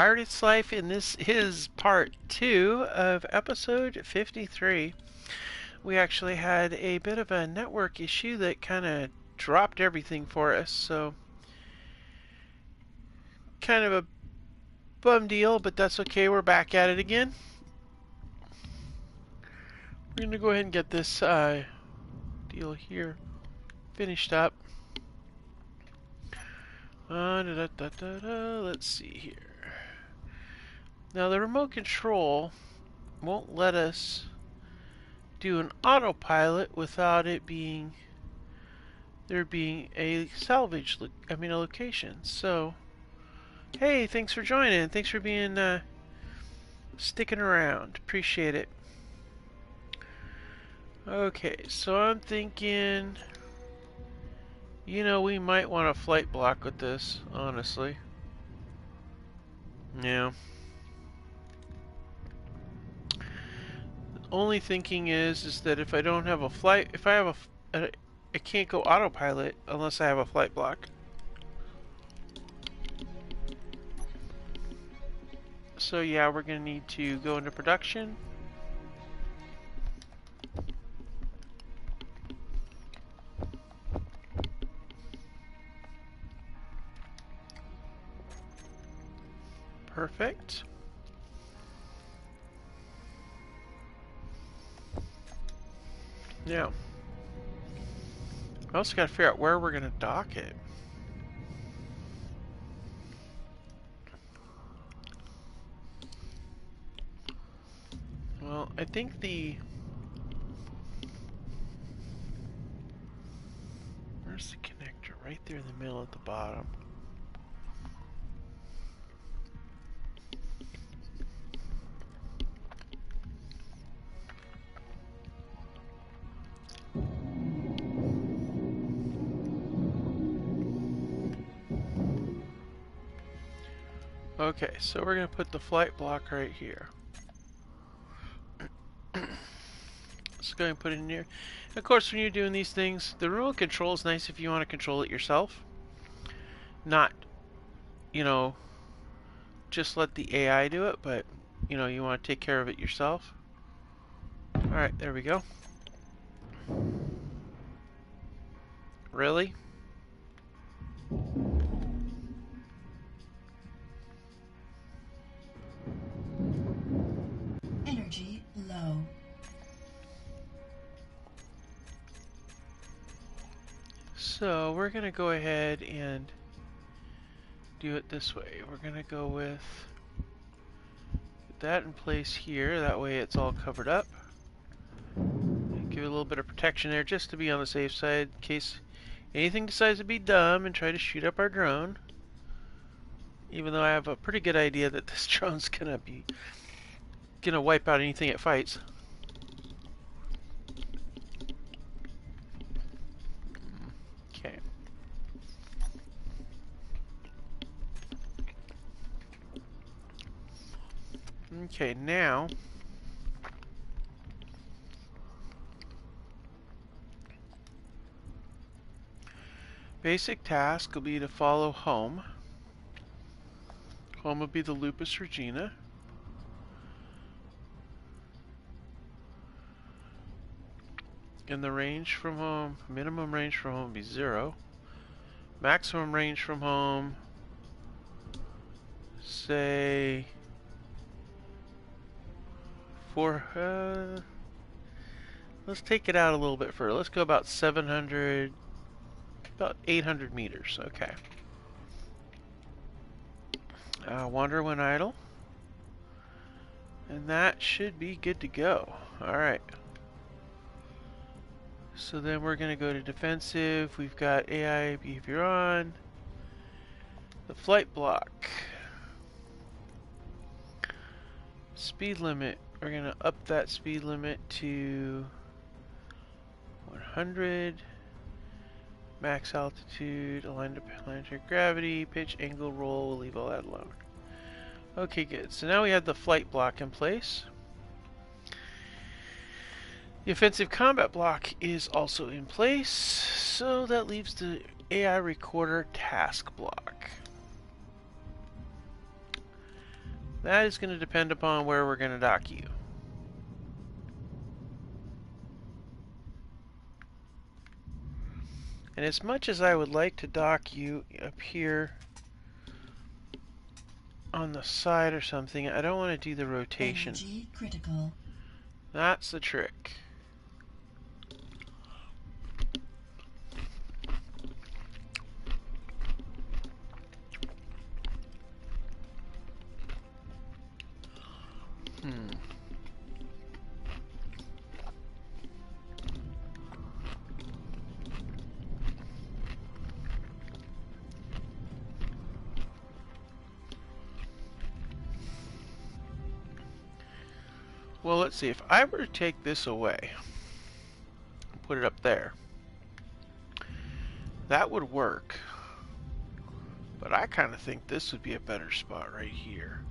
Pirate's Life, and this is part 2 of episode 53. We actually had a bit of a network issue that kind of dropped everything for us, so kind of a bum deal, but that's okay. We're back at it again. We're going to go ahead and get this deal here finished up. Let's see here. Now the remote control won't let us do an autopilot without it being there being a salvage a location. So hey, thanks for joining. Thanks for being sticking around. Appreciate it. Okay, so I'm thinking, we might want a flight block with this, honestly. Yeah. Only thinking is that if I don't have a flight, if I have I can't go autopilot unless I have a flight block. So yeah, we're gonna need to go into production. Perfect. Now, I also got to figure out where we're going to dock it. Well, I think where's the connector? Right there in the middle at the bottom. Okay, so we're going to put the flight block right here. Let's go ahead and put it in here. Of course, when you're doing these things, the remote control is nice if you want to control it yourself. Not, just let the AI do it, but, you want to take care of it yourself. Alright, there we go. Really? Energy low. So we're going to go ahead and do it this way. We're going to go with that in place here. That way it's all covered up. And give it a little bit of protection there just to be on the safe side in case anything decides to be dumb and try to shoot up our drone. Even though I have a pretty good idea that this drone's gonna wipe out anything it fights. Okay. Okay, now basic task will be to follow home. Home will be the Lupus Regina. And the range from home, minimum range from home will be 0. Maximum range from home, say, let's take it out a little bit further. Let's go about 700, about 800 meters. Okay. Wander when idle. And that should be good to go. Alright. So then we're going to go to defensive. We've got AI behavior on. The flight block. Speed limit. We're going to up that speed limit to 100. Max altitude, aligned to planetary gravity, pitch, angle, roll. We'll leave all that alone. Okay, good. So now we have the flight block in place. The offensive combat block is also in place, so that leaves the AI recorder task block. That is going to depend upon where we're going to dock you. And as much as I would like to dock you up here on the side or something, I don't want to do the rotation. Energy critical. That's the trick. Well, let's see. If I were to take this away and put it up there, that would work. But I kind of think this would be a better spot right here.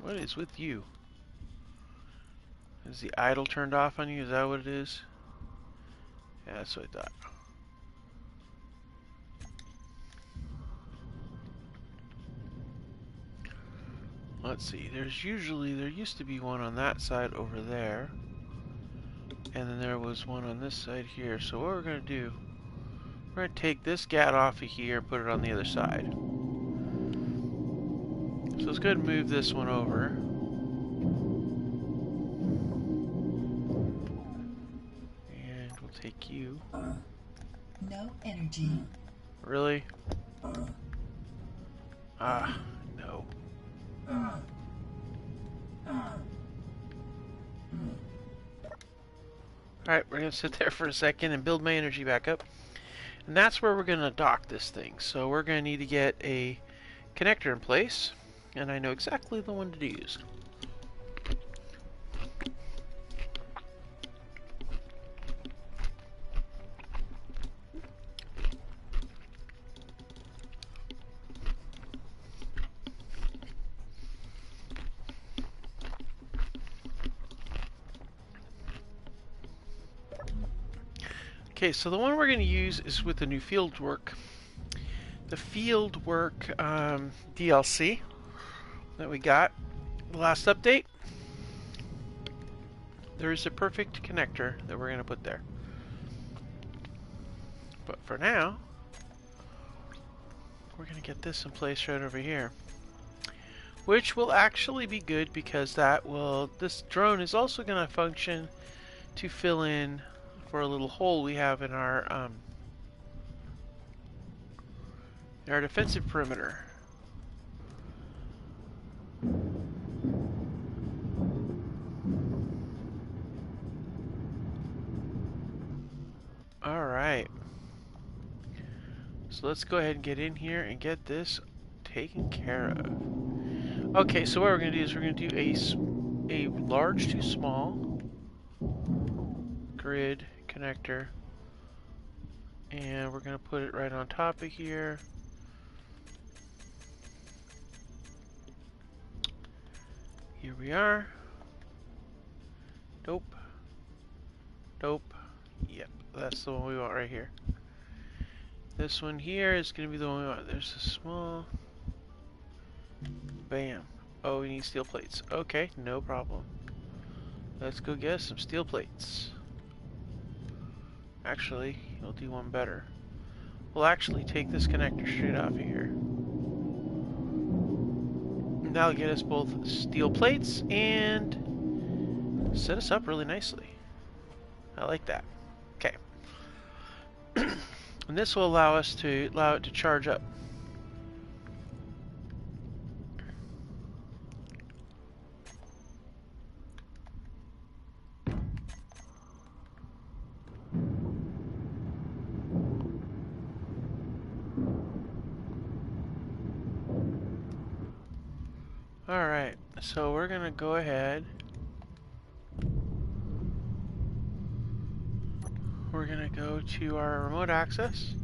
What is with you? Is the idle turned off on you? Is that what it is? Yeah, that's what I thought. Let's see, there used to be one on that side over there. And then there was one on this side here. So what we're going to do, we're going to take this gat off of here and put it on the other side. So let's go ahead and move this one over. And we'll take you. No energy. Really? Ah, no. Alright, we're going to sit there for a second and build my energy back up. And that's where we're going to dock this thing. So we're going to need to get a connector in place. And I know exactly the one to use. Okay, so the one we're going to use is with the new fieldwork. The fieldwork DLC that we got the last update. There is a perfect connector that we're going to put there. But for now, we're going to get this in place right over here. Which will actually be good because this drone is also going to function to fill in for a little hole we have in our defensive perimeter. Alright. So let's go ahead and get in here and get this taken care of. Okay, so what we're going to do is we're going to do a large to small grid connector, and we're going to put it right on top of here. Here we are. Nope. Nope. Yep, that's the one we want right here. This one here is going to be the one we want. There's a small. Bam. Oh, we need steel plates. Okay, no problem. Let's go get some steel plates. Actually, we'll do one better. We'll actually take this connector straight off of here. And that'll get us both steel plates and set us up really nicely. I like that. Okay. And this will allow it to charge up. Alright, so we're gonna go ahead. We're gonna go to our remote access.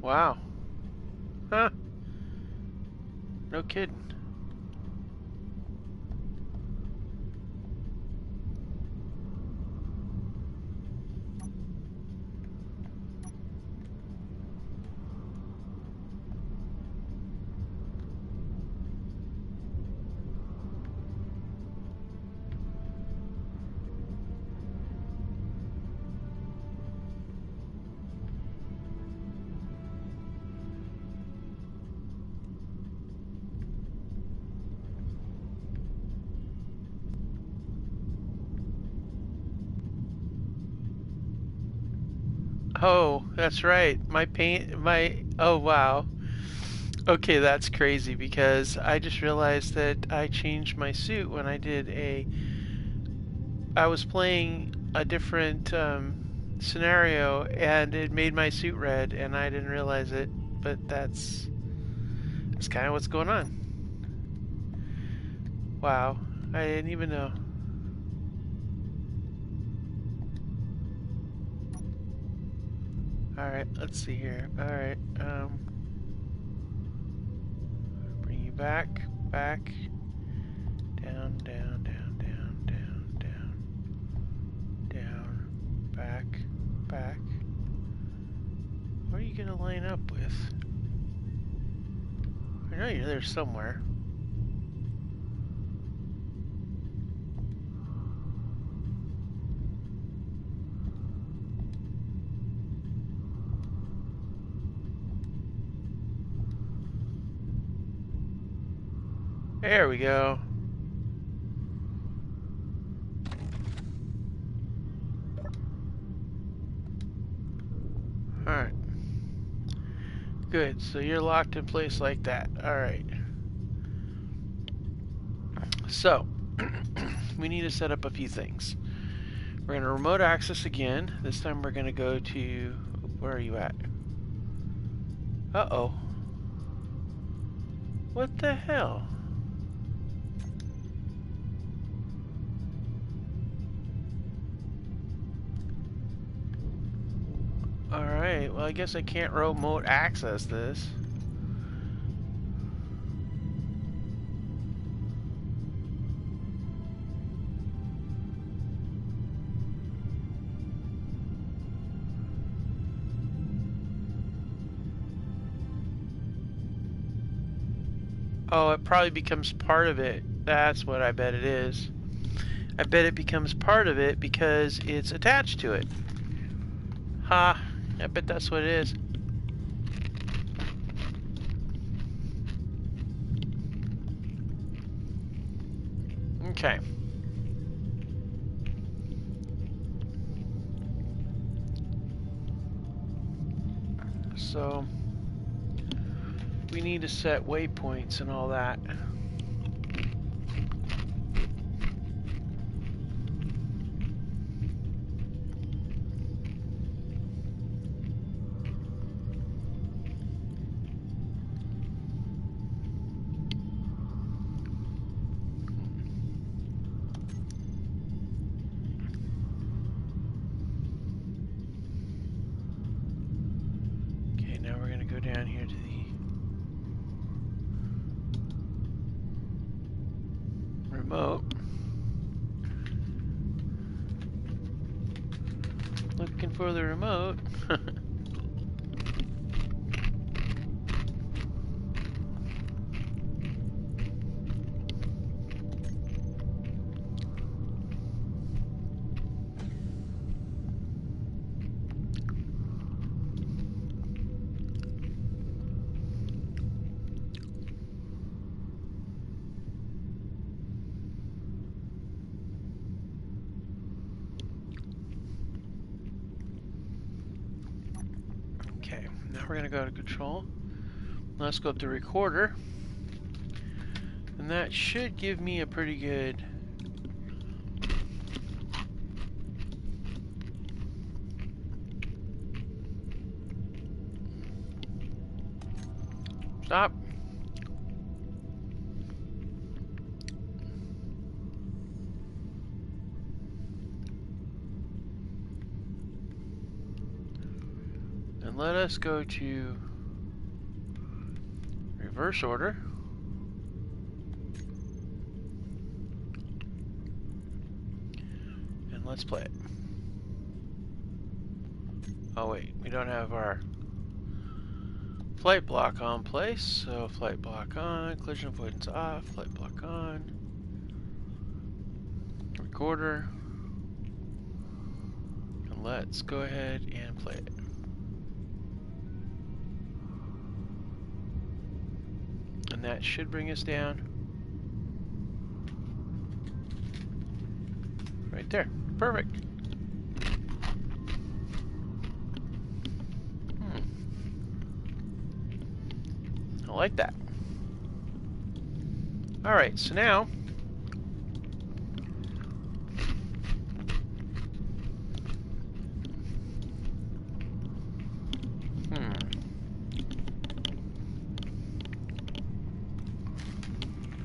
Wow. Huh. No kidding. Oh, that's right. Oh wow. Okay, that's crazy because I just realized that I changed my suit when I was playing a different scenario and it made my suit red and I didn't realize it, but that's kind of what's going on. Wow, I didn't even know. Alright, let's see here. Alright, bring you back, back, down, down, down, down, down, down, down, back, back. What are you gonna line up with? I know you're there somewhere. There we go. Alright. Good, so you're locked in place like that. Alright. So, we need to set up a few things. We're going to remote access again. This time we're going to go to... Where are you at? Uh-oh. What the hell? Alright, well I guess I can't remote access this. Oh, it probably becomes part of it. That's what I bet it is. I bet it becomes part of it because it's attached to it. Ha, I bet that's what it is. Okay. So, we need to set waypoints and all that. Okay, now we're going to go down here to the remote. Looking for the remote. Okay, now we're going to go to control. Let's go up to recorder. And that should give me a pretty good... Stop. And let us go to reverse order. And let's play it. Oh wait, we don't have our flight block on place, so flight block on, collision avoidance off, flight block on, recorder, and let's go ahead and play it. And that should bring us down right there. Perfect. I like that. Alright, so now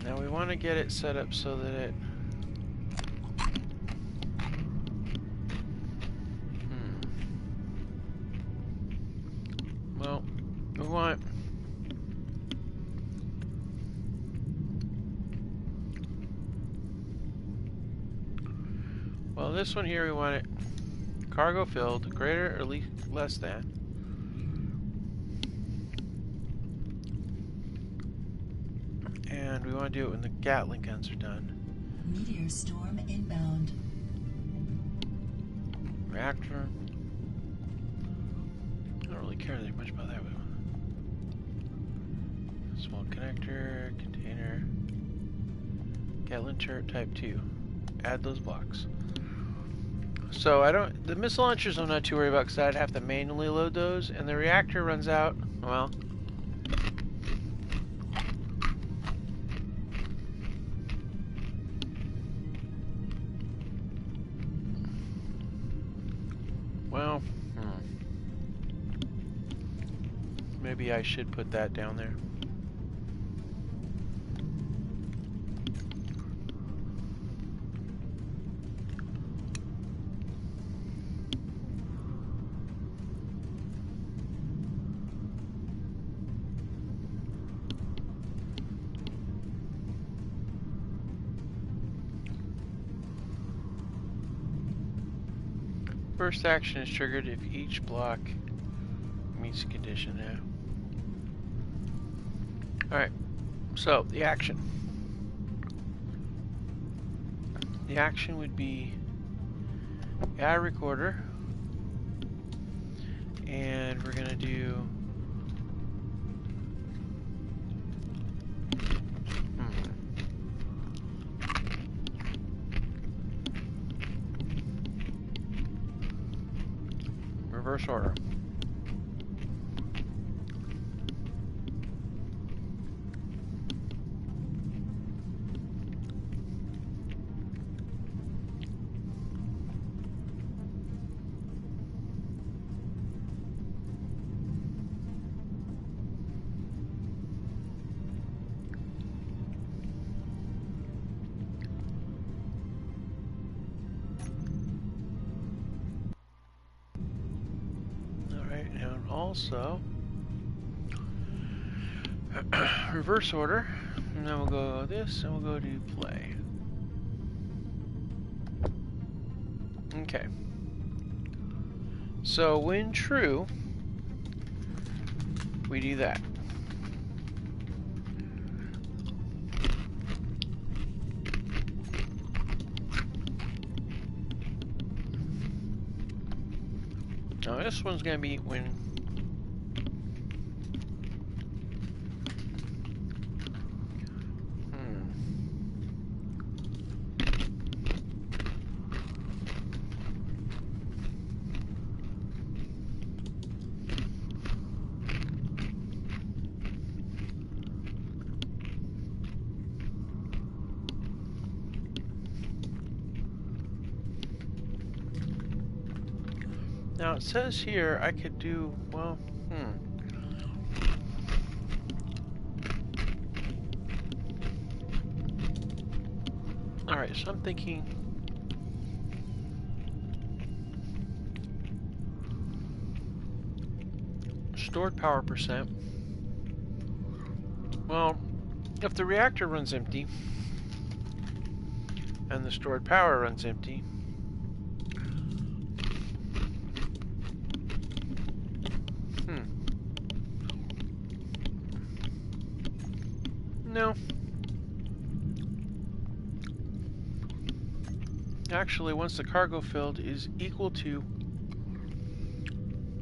now we want to get it set up so that it well, we want this one here, we want it cargo filled, greater or less than. And we want to do it when the Gatling guns are done. Meteor storm inbound. Reactor. I don't really care that much about that one. Small connector, container, Gatling turret type 2. Add those blocks. So the missile launchers I'm not too worried about because I'd have to manually load those, and the reactor runs out, well, maybe I should put that down there. First action is triggered if each block meets the condition now. Alright, so the action. The action would be add a recorder, and we're going to do reverse order. And also reverse order, and then we'll go this, and we'll go to play. Okay. So when true, we do that. Now this one's going to be when now it says here I could do, well, Alright, so I'm thinking stored power percent. Well, if the reactor runs empty and the stored power runs empty, no. Actually, once the cargo filled is equal to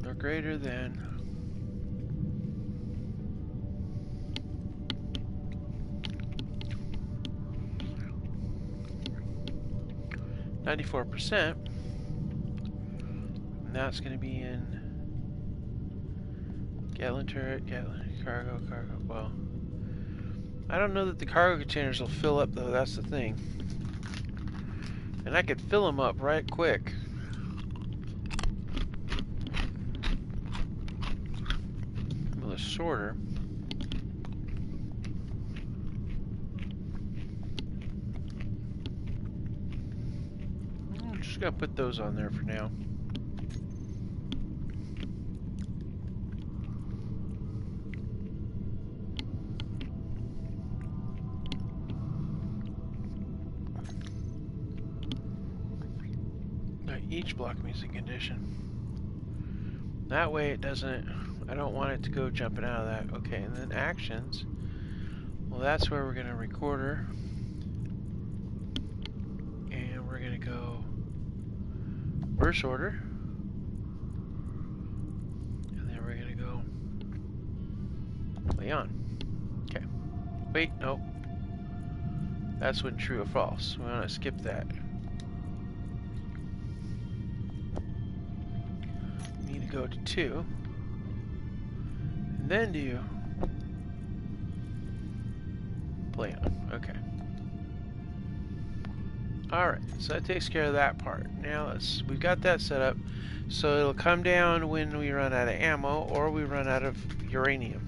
or greater than 94%, and that's going to be in Gatling turret, Gatling, cargo. Well, I don't know that the cargo containers will fill up though, that's the thing. And I could fill them up right quick. With a sorter. I'm just gonna put those on there for now. Each block music condition. That way it doesn't, I don't want it to go jumping out of that. Okay, and then actions. Well, that's where we're gonna record her. And we're gonna go verse order. And then we're gonna go play on. Okay. Wait, no. That's when true or false. We wanna skip that. Go to 2, and then do play on. Okay. Alright, so that takes care of that part. Now we've got that set up, so it'll come down when we run out of ammo or we run out of uranium.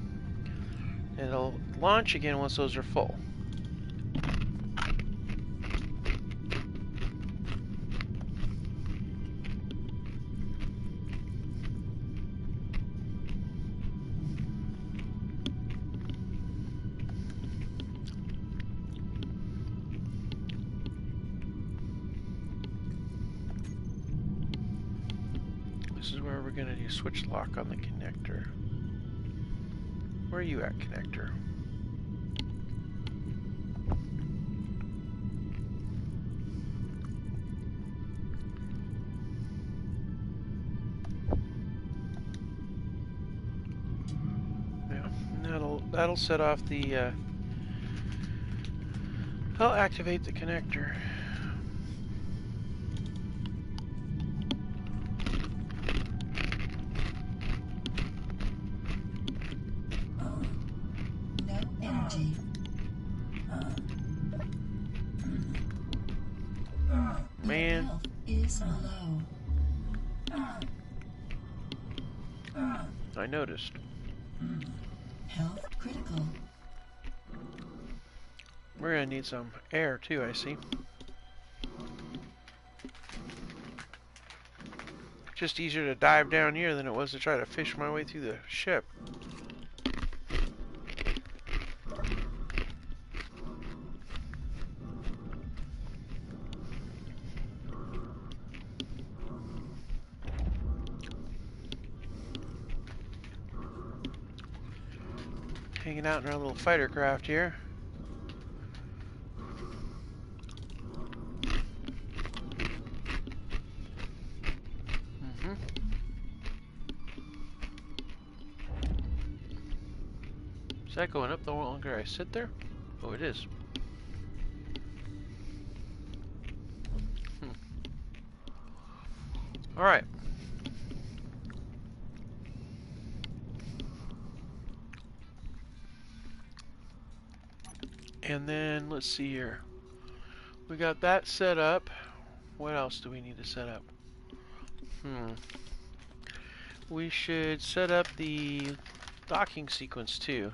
And it'll launch again once those are full. This is where we're going to do switch lock on the connector. Where are you at, connector? Yeah, that'll set off the I'll activate the connector. Man. Is low. I noticed. Health critical. We're gonna need some air too, I see. Just easier to dive down here than it was to try to fish my way through the ship. Hanging out in our little fighter craft here. Is that going up the longer I sit there? Oh, it is. Alright. And then, let's see here. We got that set up. What else do we need to set up? We should set up the docking sequence too.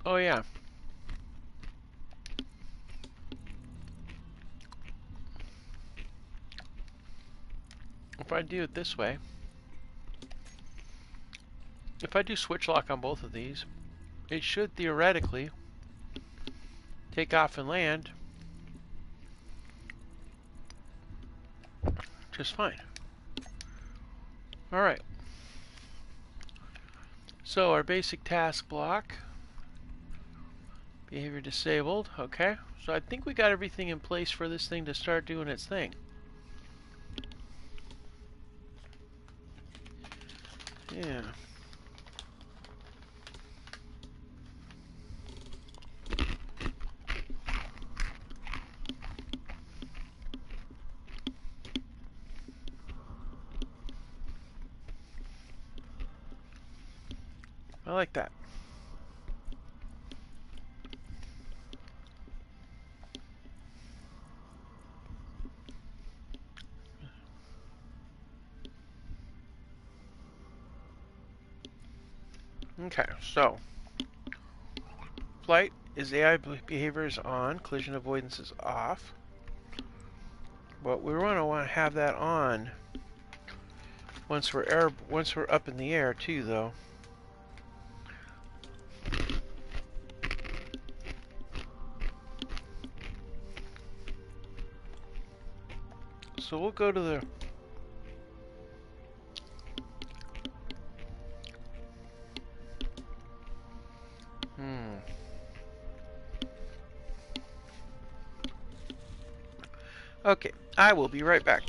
Oh yeah. If I do it this way, if I do switch lock on both of these, it should theoretically take off and land just fine. Alright. So our basic task block, behavior disabled, okay. So I think we got everything in place for this thing to start doing its thing. Yeah. I like that. Okay, so flight is AI behavior is on, collision avoidance is off. But we want to have that on once we're up in the air too, though. So we'll go to the Okay, I will be right back.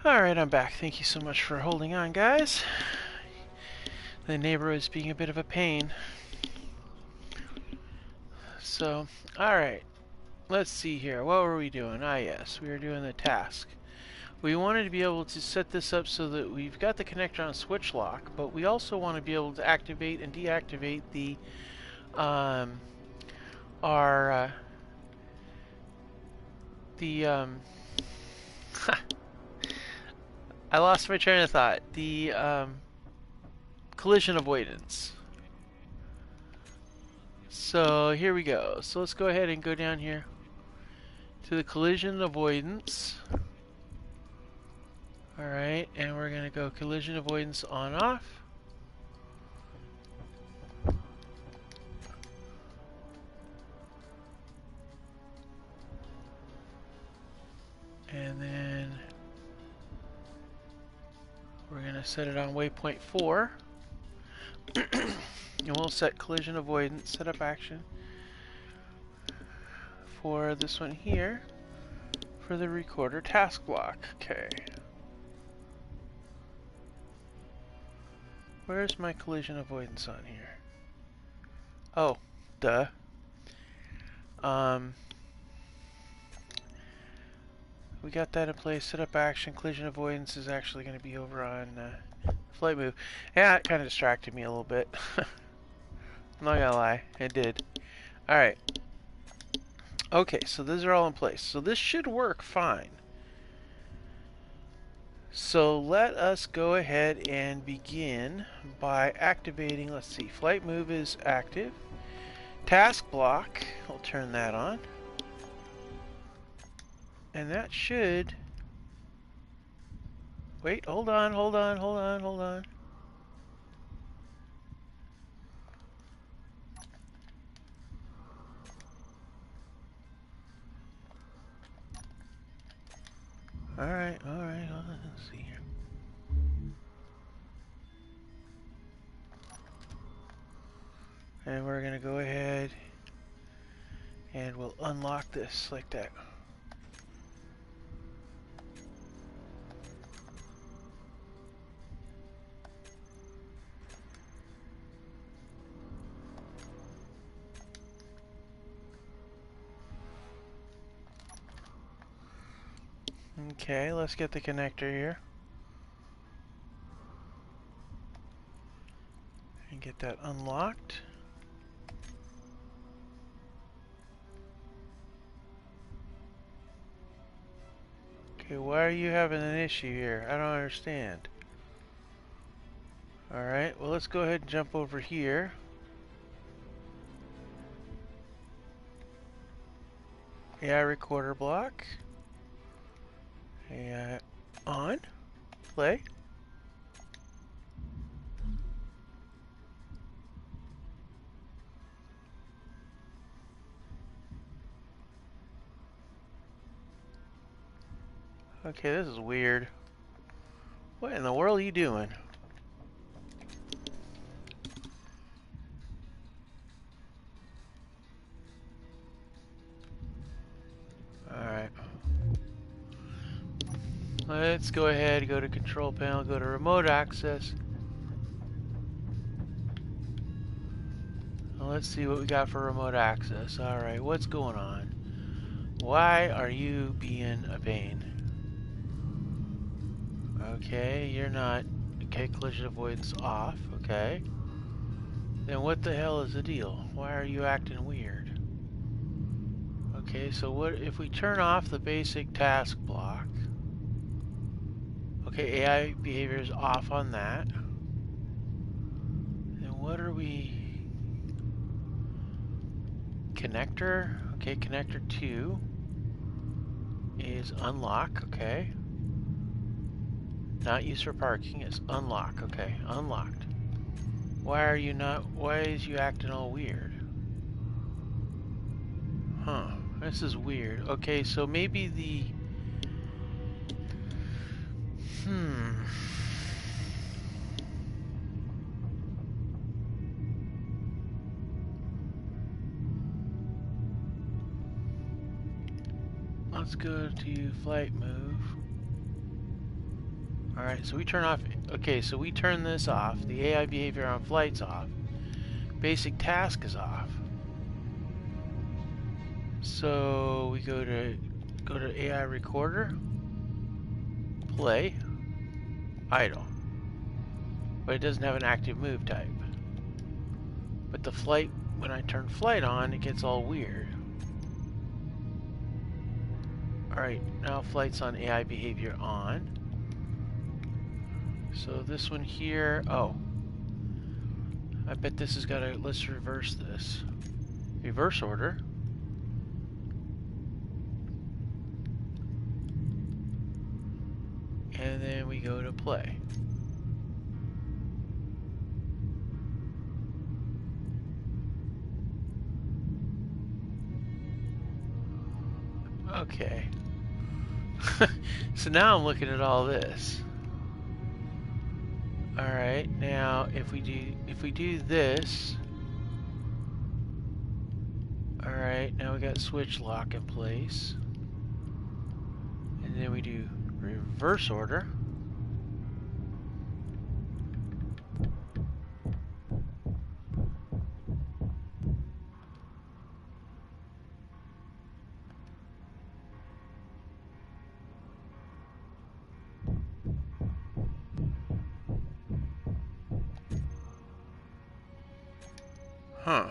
Alright, I'm back. Thank you so much for holding on, guys. The neighbor is being a bit of a pain. So, alright. Let's see here. What were we doing? Ah, yes. We were doing the task. We wanted to be able to set this up so that we've got the connector on switch lock, but we also want to be able to activate and deactivate the our I lost my train of thought. The collision avoidance. So here we go. So let's go ahead and go down here to the collision avoidance. Alright, and we're going to go collision avoidance on off. And then we're going to set it on waypoint 4. And we'll set collision avoidance, setup action for this one here for the recorder task block. Okay. Where's my collision avoidance on here? Oh, duh. We got that in place. Setup action, collision avoidance is actually going to be over on flight move. Yeah, it kind of distracted me a little bit. I'm not gonna lie, it did. Alright. Okay, so those are all in place. So this should work fine. So let us go ahead and begin by activating, let's see, flight move is active. Task block, I'll turn that on. And that should... Wait, hold on. Alright, hold on, let's see here. And we're gonna go ahead and we'll unlock this like that. Okay, let's get the connector here. And get that unlocked. Okay, why are you having an issue here? I don't understand. Alright, well let's go ahead and jump over here. AI recorder block. AI on. Play. Okay, this is weird. What in the world are you doing? Alright. Let's go ahead, go to control panel, go to remote access. Well, let's see what we got for remote access. Alright, what's going on? Why are you being a pain? Okay, you're not. Okay, collision avoidance off. Okay. Then what the hell is the deal? Why are you acting weird? Okay, so what if we turn off the basic task block? Okay, AI behavior is off on that. Then what are we... Connector? Okay, connector 2 is unlock. Okay. Not used for parking, it's unlock. Okay, unlocked. Why are you not... Why is you acting all weird? Huh. This is weird. Okay, so maybe the... Let's go to flight move. Alright, so we turn off... Okay, so we turn this off. The AI behavior on flight's off. Basic task is off. So we go to AI recorder, play, idle. But it doesn't have an active move type. But the flight, when I turn flight on, it gets all weird. Alright, now flight's on AI behavior on. So this one here, oh. I bet this has got to, let's reverse this. Reverse order. And then we go to play. Okay. So now I'm looking at all this. Alright, now if we do this, alright, now we got switch lock in place. And then we do reverse order. Huh.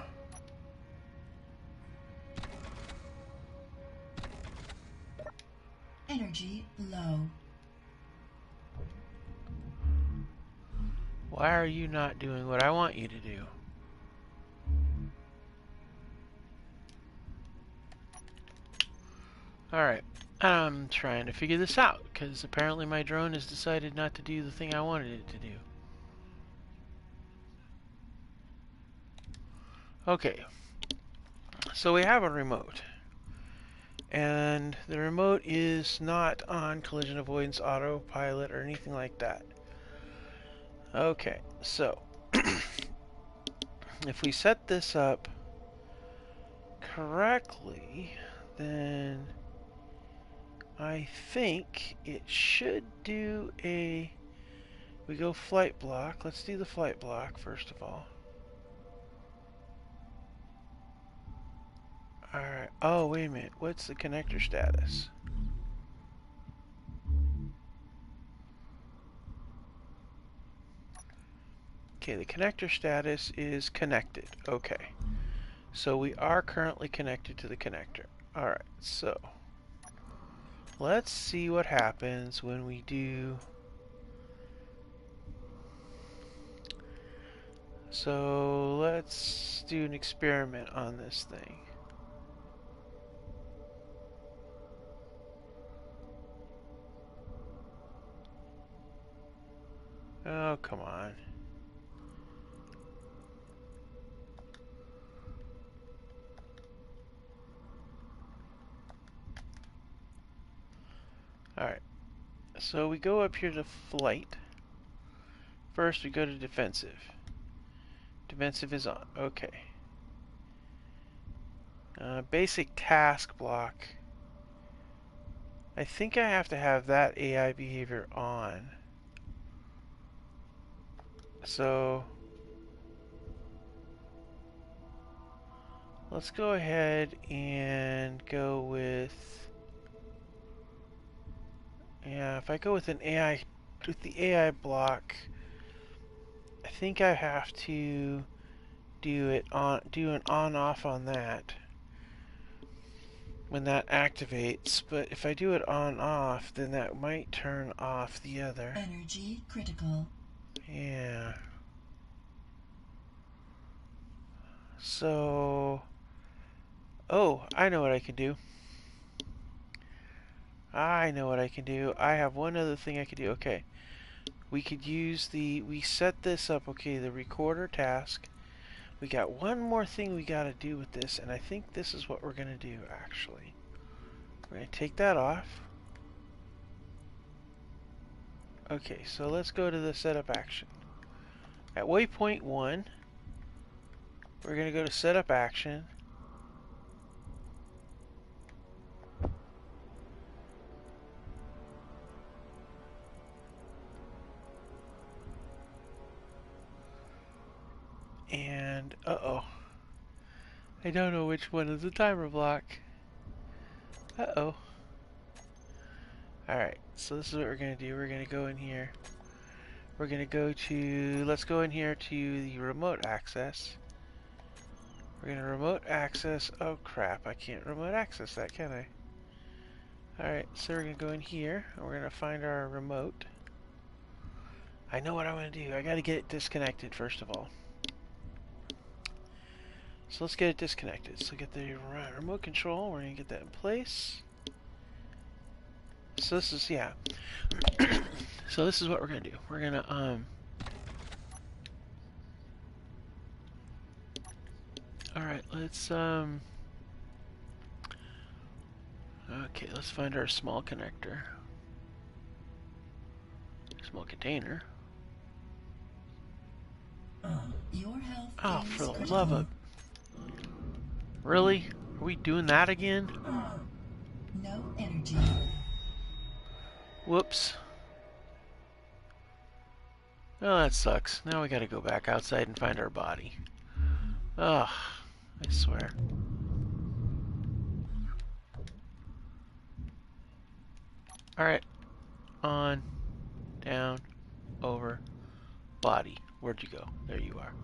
Energy low. Why are you not doing what I want you to do? Alright, I'm trying to figure this out, because apparently my drone has decided not to do the thing I wanted it to do. Okay, so we have a remote. And the remote is not on collision avoidance, autopilot, or anything like that. Okay, so if we set this up correctly, then I think it should do a... We go flight block. Let's do the flight block first of all. Alright. Oh, wait a minute. What's the connector status? Okay, the connector status is connected. Okay. So we are currently connected to the connector. Alright, so let's see what happens when we do... So let's do an experiment on this thing. Oh, come on. Alright. So we go up here to flight. First we go to defensive. Defensive is on. Okay. Basic task block. I think I have to have that AI behavior on. So let's go ahead and go with... Yeah, if I go with an AI, with the AI block, I think I have to do an on-off on that when that activates. But if I do it on-off, then that might turn off the other. Energy critical. Yeah. So, oh, I know what I can do. I know what I can do. I have one other thing I could do. Okay. We could use we set this up, okay, the recorder task. We got one more thing we got to do with this, and I think this is what we're going to do, actually. We're going to take that off. Okay, so let's go to the setup action. At waypoint 1, we're going to go to setup action. And, uh-oh. I don't know which one is the timer block. Uh-oh. Alright, so this is what we're going to do. We're going to go in here. We're going to go to, let's go in here to the remote access. We're going to remote access, oh crap, I can't remote access that, can I? Alright, so we're going to go in here, and we're going to find our remote. I know what I'm going to do. I got to get it disconnected first of all. So let's get it disconnected. So get the remote control, we're going to get that in place. So this is, yeah. So this is what we're going to do. We're going to, alright, let's, okay, let's find our small connector. Small container. Your health Oh, is for the critical. love of... Really? Are we doing that again? No energy. Whoops. Oh, that sucks. Now we gotta go back outside and find our body. Ugh, I swear. Alright. On, down, over, body. Where'd you go? There you are.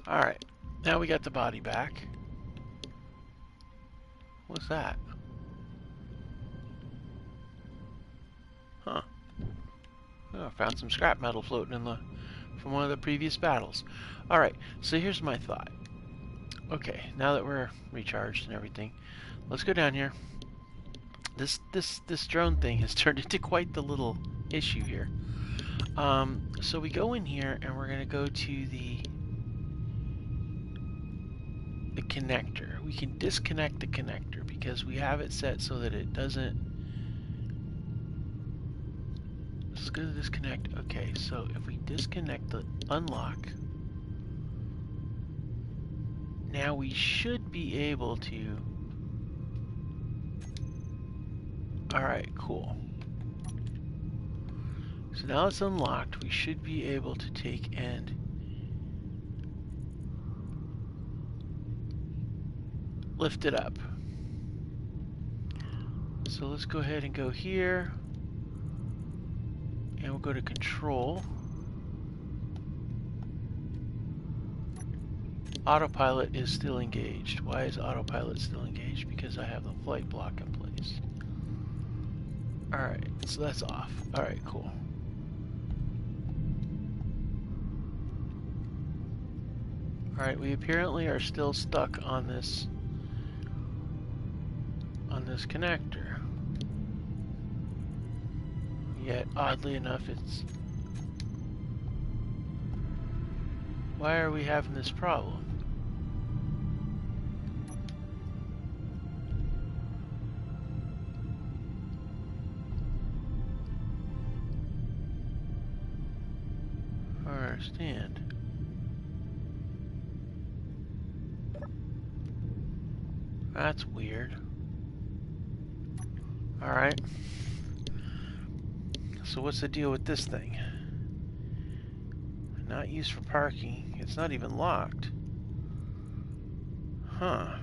Alright, now we got the body back. What's that? Huh. Oh, I found some scrap metal floating in the from one of the previous battles. Alright, so here's my thought. Okay, now that we're recharged and everything, let's go down here. This drone thing has turned into quite the little issue here. So we go in here and we're gonna go to the connector. We can disconnect the connector because we have it set so that it doesn't. Let's go to disconnect. Okay, so if we disconnect the unlock, now we should be able to. Alright, cool. So now it's unlocked, we should be able to take and lift it up. So let's go ahead and go here. And we'll go to control. Autopilot is still engaged. Why is autopilot still engaged? Because I have the flight block in place. Alright, so that's off. Alright, cool. Alright, we apparently are still stuck on this connector. Yet, oddly enough, it's... Why are we having this problem? I don't understand. That's weird. Alright. So what's the deal with this thing? Not used for parking. It's not even locked. Huh.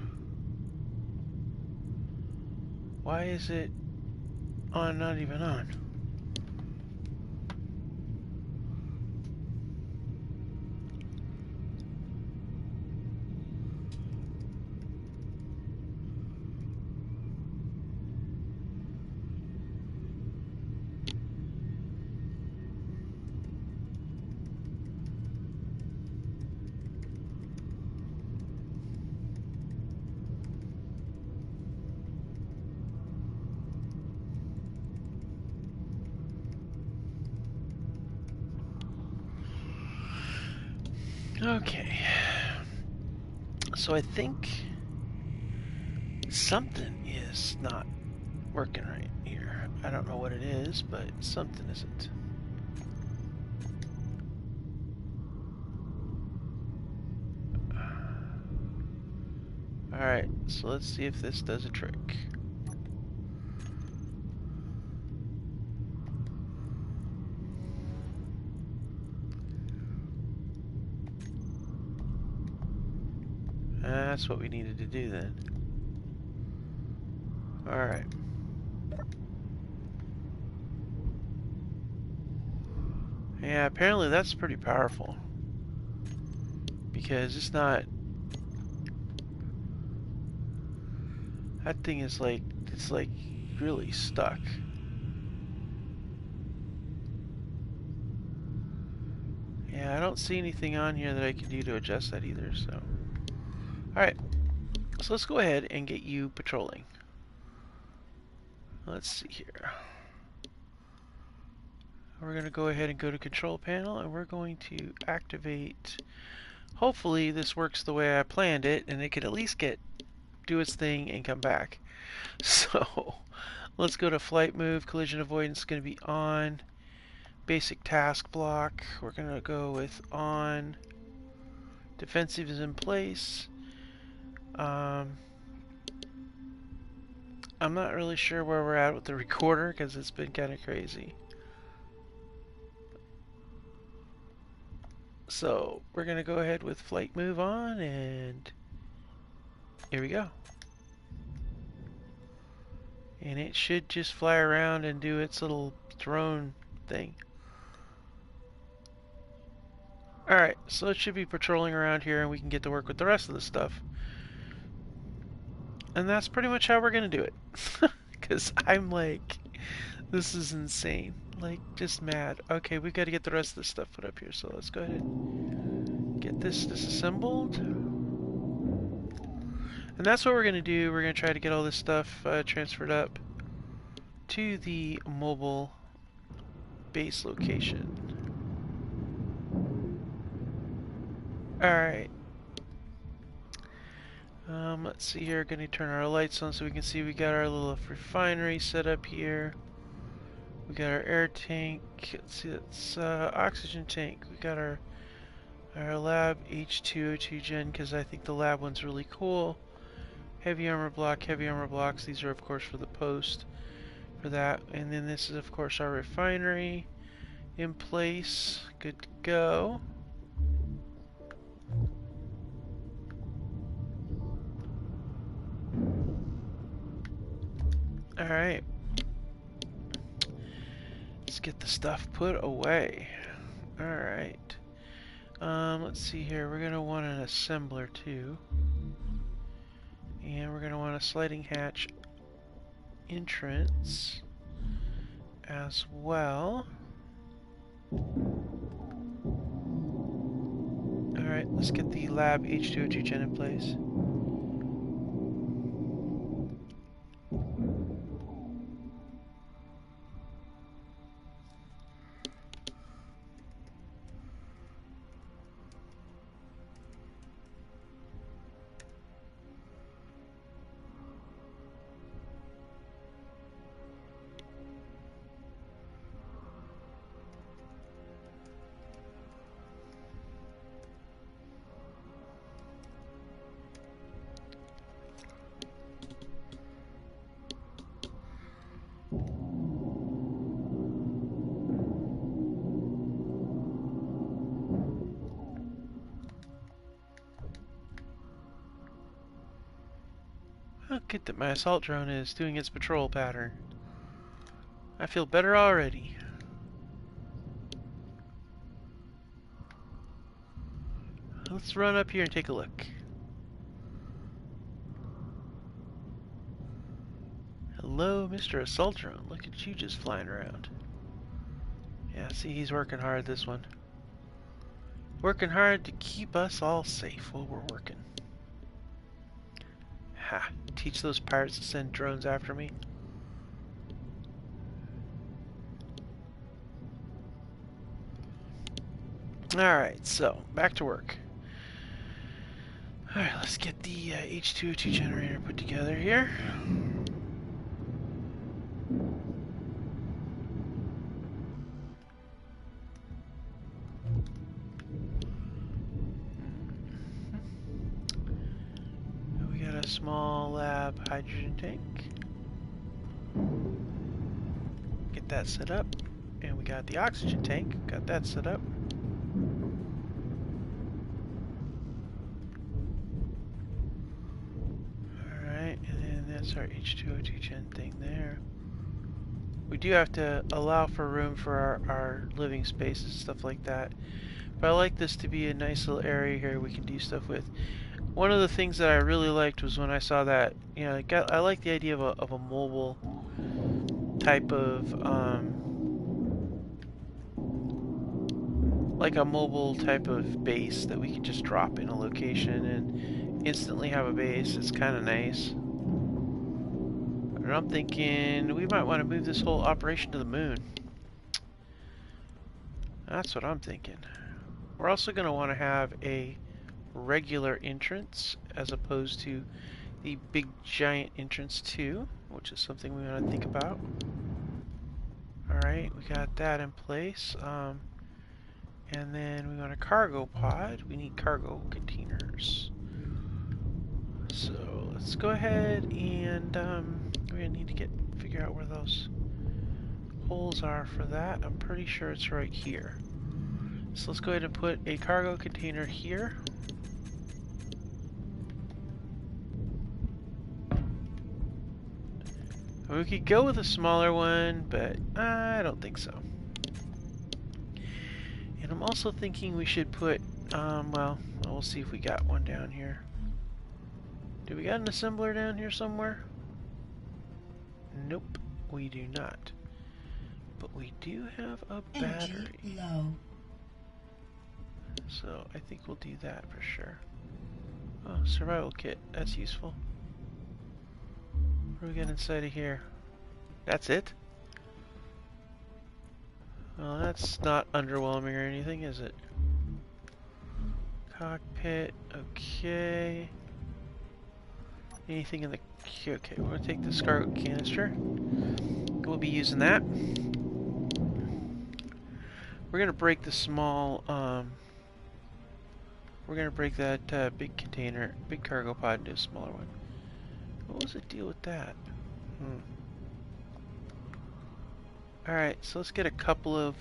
Why is it on, not even on? Okay, so I think something is not working right here. I don't know what it is, but something isn't. Alright, so let's see if this does a trick. That's what we needed to do then. Alright. Yeah, apparently that's pretty powerful. Because it's not... That thing is like... It's like really stuck. Yeah, I don't see anything on here that I can do to adjust that either, so... Alright. So let's go ahead and get you patrolling. Let's see here. We're going to go ahead and go to control panel, and we're going to activate... Hopefully this works the way I planned it, and it can at least do its thing and come back. So let's go to flight move. Collision avoidance is going to be on. Basic task block, we're going to go with on. Defensive is in place. I'm not really sure where we're at with the recorder because it's been kind of crazy. So we're going to go ahead with flight move on, and here we go. And it should just fly around and do its little drone thing. Alright, so it should be patrolling around here and we can get to work with the rest of the stuff. And that's pretty much how we're going to do it. Because I'm like, this is insane. Like, just mad. Okay, we've got to get the rest of the stuff put up here. So let's go ahead and get this disassembled. And that's what we're going to do. We're going to try to get all this stuff transferred up to the mobile base location. Alright. Let's see here. Going to turn our lights on so we can see we got our little refinery set up here. We got our air tank. Let's see, that's oxygen tank. We got our lab H2O2 gen because I think the lab one's really cool. Heavy armor block, heavy armor blocks. These are of course for the post for that. And then this is of course our refinery in place. Good to go. Alright. Let's get the stuff put away. Alright. Let's see here. We're going to want an assembler too. And we're going to want a sliding hatch entrance as well. Alright, let's get the lab H2O2 gen in place. Oh, good that my assault drone is doing its patrol pattern. I feel better already. Let's run up here and take a look. Hello, Mr. Assault Drone. Look at you just flying around. Yeah, see, he's working hard, this one. Working hard to keep us all safe while we're working. Ha! Teach those pirates to send drones after me. Alright, so, back to work. Alright, let's get the H2O2 generator put together here. We got a a small lab hydrogen tank. Get that set up. And we got the oxygen tank. Got that set up. Alright, and then that's our H2O2 gen thing there. We do have to allow for room for our living spaces and stuff like that. But I like this to be a nice little area here we can do stuff with. One of the things that I really liked was when I saw that, you know, I like the idea of a mobile type of, like a mobile type of base that we can just drop in a location and instantly have a base. It's kind of nice. But I'm thinking we might want to move this whole operation to the moon. That's what I'm thinking. We're also going to want to have a regular entrance as opposed to the big giant entrance too, which is something we want to think about. Alright, we got that in place. And then we want a cargo pod. We need cargo containers. So let's go ahead and we're gonna need to figure out where those holes are for that. I'm pretty sure it's right here. So let's go ahead and put a cargo container here. We could go with a smaller one, but I don't think so. And I'm also thinking we should put, well, we'll see if we got one down here. Do we got an assembler down here somewhere? Nope, we do not. But we do have a battery. Energy low. So I think we'll do that for sure. Oh, survival kit, that's useful. What do we got inside of here? That's it? Well, that's not underwhelming or anything, is it? Cockpit, okay. Anything in the... Okay, we're gonna take this cargo canister. We'll be using that. We're gonna break the small, we're gonna break that big container, big cargo pod into a smaller one. What was the deal with that? Alright, so let's get a couple of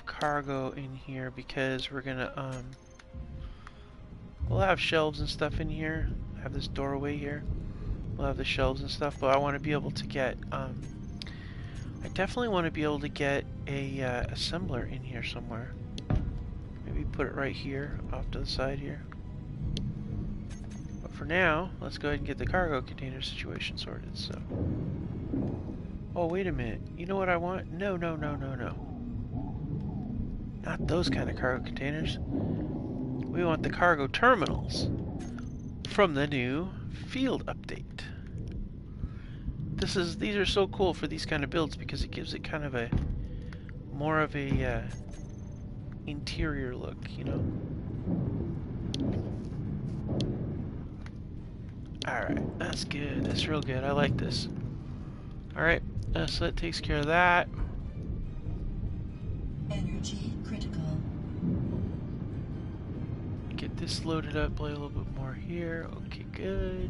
cargo in here because we're gonna we'll have shelves and stuff in here. Have this doorway here. We'll have the shelves and stuff, but I want to be able to get I definitely want to be able to get a assembler in here somewhere. Maybe put it right here off to the side here. But for now, let's go ahead and get the cargo container situation sorted. So, oh wait a minute. You know what I want? No, no, no, no, no. Not those kind of cargo containers. We want the cargo terminals from the new field update. These are so cool for these kind of builds because it gives it kind of a more of a interior look, you know. Alright, that's good. That's real good. I like this. Alright, so that takes care of that. Energy critical. Get this loaded up, play a little bit more here. Okay, good.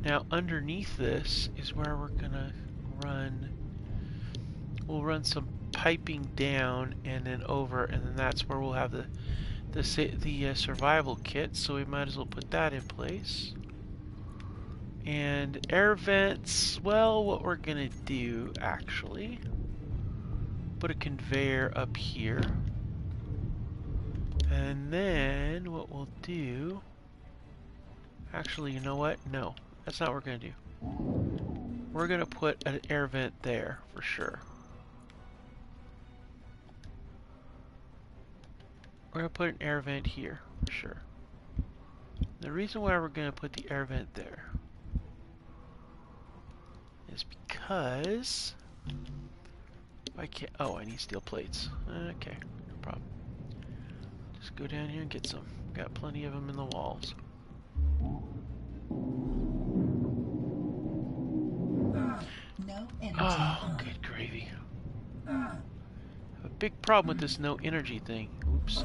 Now underneath this is where we're gonna run. We'll run some piping down and then over, and then that's where we'll have the survival kit. So we might as well put that in place. And air vents. Well, what we're gonna do actually, put a conveyor up here, and then what we'll do. Actually, you know what? No. That's not what we're going to do. We're going to put an air vent there for sure. We're going to put an air vent here for sure. The reason why we're going to put the air vent there is because I can't. Oh, I need steel plates. Okay, no problem. Just go down here and get some. Got plenty of them in the walls. No energy. Oh, good gravy. I have a big problem with this no energy thing. Oops.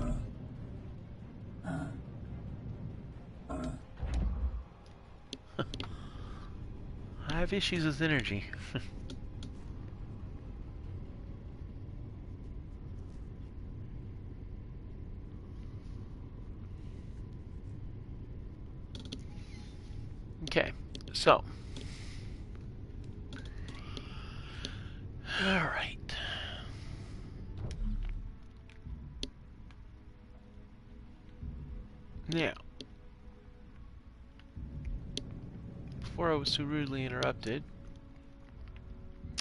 I have issues with energy. Okay, so. Alright. Now, before I was so rudely interrupted,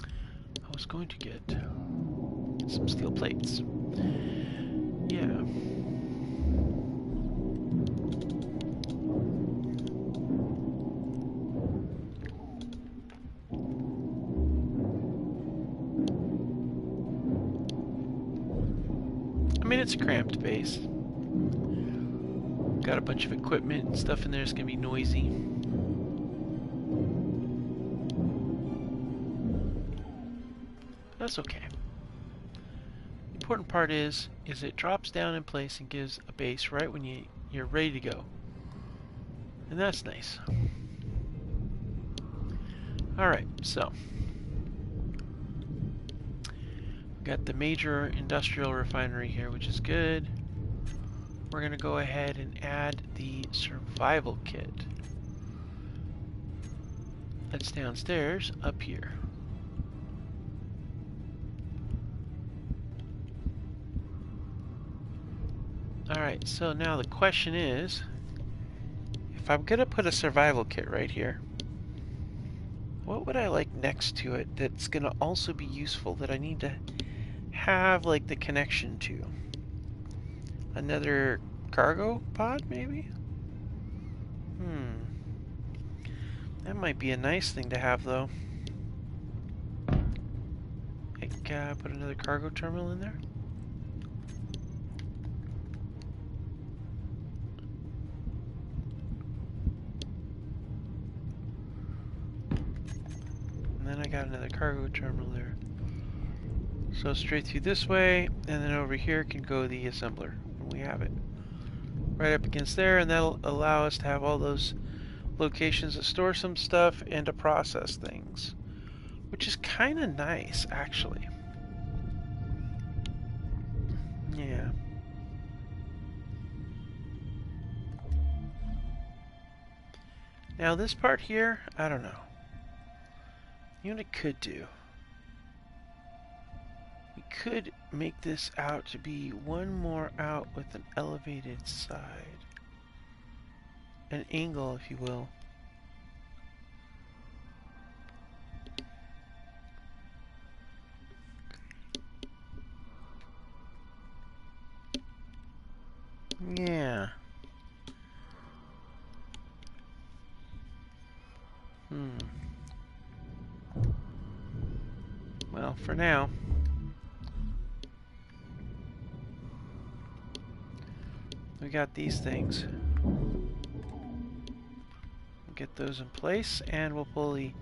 I was going to get some steel plates. Yeah. I mean, it's a cramped base. Got a bunch of equipment and stuff in there. It's gonna be noisy. That's okay. The important part is it drops down in place and gives a base right when you're ready to go. And that's nice. Alright, so got the major industrial refinery here, which is good. We're going to go ahead and add the survival kit. That's downstairs, up here. Alright, so now the question is, if I'm going to put a survival kit right here, what would I like next to it that's going to also be useful that I need to have like the connection to? Another cargo pod, maybe? That might be a nice thing to have, though. Like, put another cargo terminal in there. And then I got another cargo terminal there. So straight through this way, and then over here can go the assembler. And we have it right up against there, and that'll allow us to have all those locations to store some stuff and to process things, which is kind of nice, actually. Yeah. Now this part here, I don't know. You know what I could do? We could make this out to be one more out with an elevated side. An angle, if you will. Yeah. Well, for now, we got these things. We'll get those in place, and we'll pull the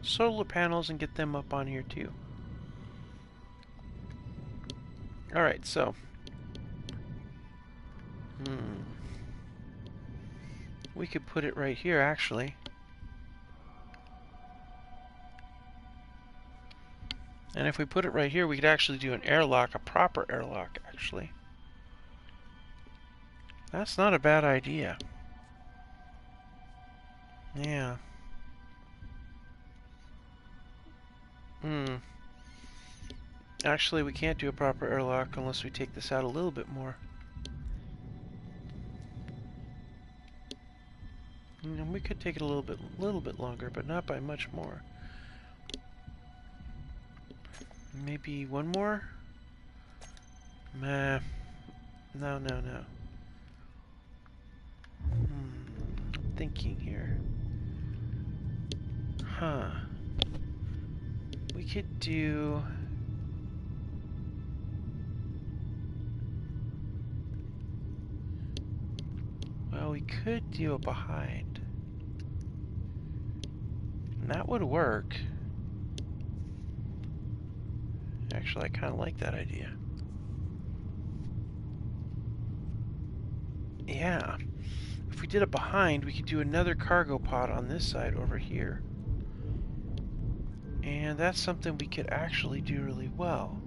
solar panels and get them up on here too. Alright, so. We could put it right here, actually. And if we put it right here, we could actually do an airlock, a proper airlock, actually. That's not a bad idea. Yeah. Actually, we can't do a proper airlock unless we take this out a little bit more. And we could take it a little bit longer, but not by much more. Maybe one more? Nah. No. Thinking here. Huh. We could do... Well, we could do a behind. And that would work. Actually, I kind of like that idea. Yeah. If we did it behind, we could do another cargo pod on this side over here. And that's something we could actually do really well.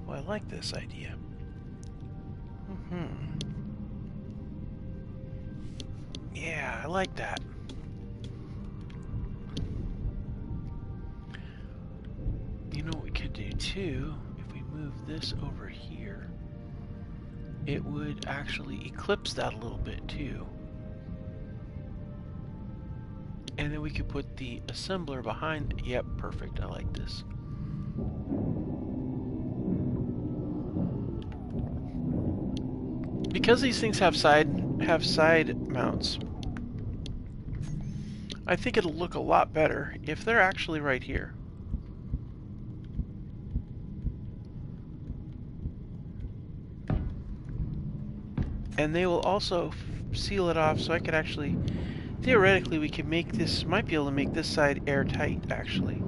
Well, I like this idea. Yeah, I like that. You know what we could do too? If we move this over here, it would actually eclipse that a little bit too. And then we could put the assembler behind. Yep, perfect. I like this. Because these things have side mounts, I think it'll look a lot better if they're actually right here. And they will also seal it off, so I could actually, theoretically, we could make this, might be able to make this side airtight, actually.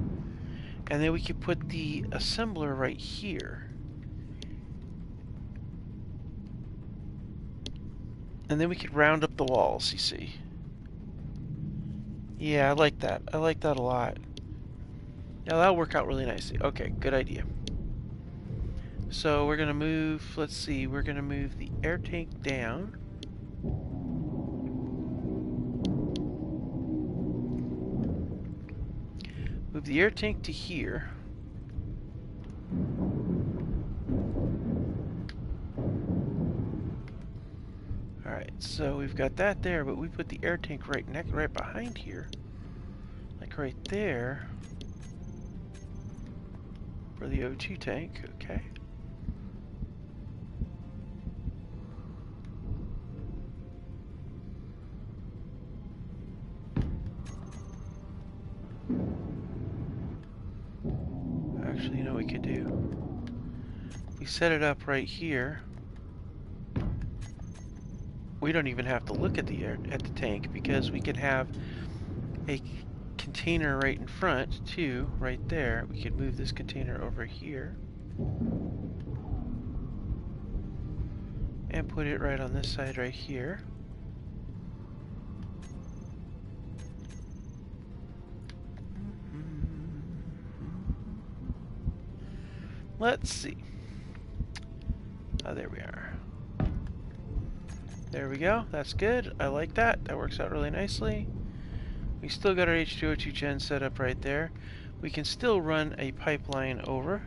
And then we could put the assembler right here. And then we could round up the walls, you see. Yeah, I like that. I like that a lot. Yeah, that'll work out really nicely. Okay, good idea. So we're going to move, let's see, we're going to move the air tank down. Move the air tank to here. Alright, so we've got that there, but we put the air tank right behind here. Like right there. For the O2 tank, okay. Actually, you know what we could do? We set it up right here. We don't even have to look at the tank because we can have a container right in front too, right there. We could move this container over here and put it right on this side right here. Let's see. Oh, there we are. There we go. That's good. I like that. That works out really nicely. We still got our H2O2 gen set up right there. We can still run a pipeline over,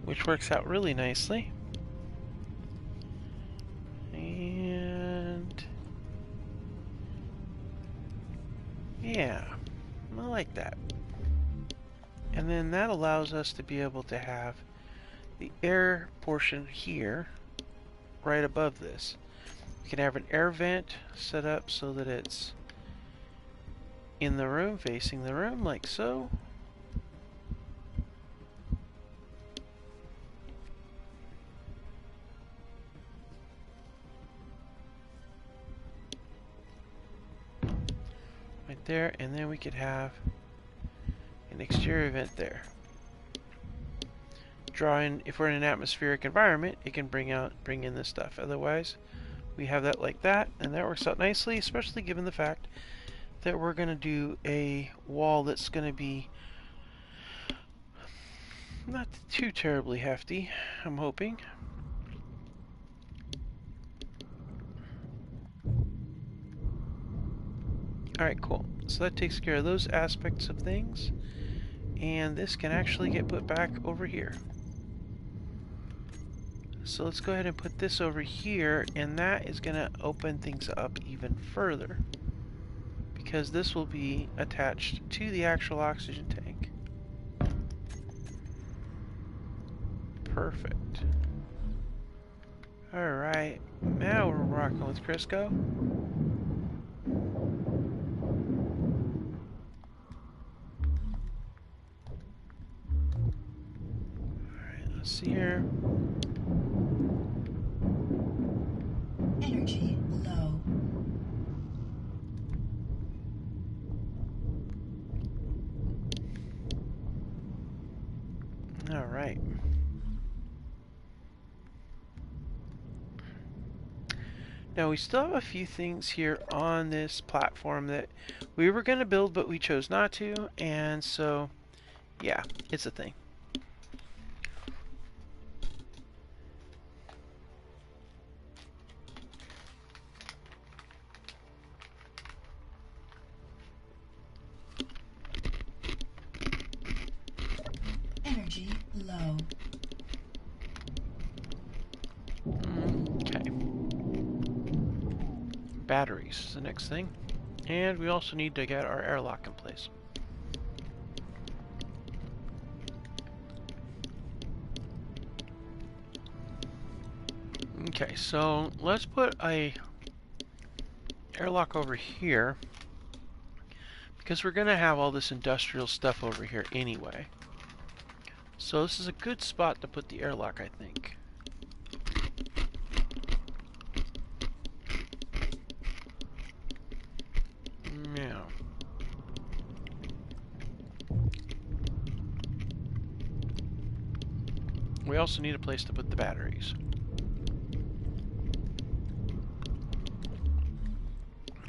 which works out really nicely. And yeah, I like that. And then that allows us to be able to have the air portion here right above this. We can have an air vent set up so that it's in the room, facing the room, like so. Right there, and then we could have an exterior vent there. Drawing, if we're in an atmospheric environment, it can bring in this stuff. Otherwise, we have that like that, and that works out nicely, especially given the fact that we're going to do a wall that's going to be not too terribly hefty, I'm hoping. Alright, cool. So that takes care of those aspects of things, and this can actually get put back over here. So let's go ahead and put this over here, and that is going to open things up even further, because this will be attached to the actual oxygen tank. Perfect. Alright, now we're rocking with Crisco. Alright, let's see here. Energy low. All right. Now we still have a few things here on this platform that we were going to build, but we chose not to, and so, yeah, it's a thing. Energy low. Okay. Batteries is the next thing. And we also need to get our airlock in place. Okay, so let's put a airlock over here, because we're going to have all this industrial stuff over here anyway. So this is a good spot to put the airlock, I think. Yeah. We also need a place to put the batteries.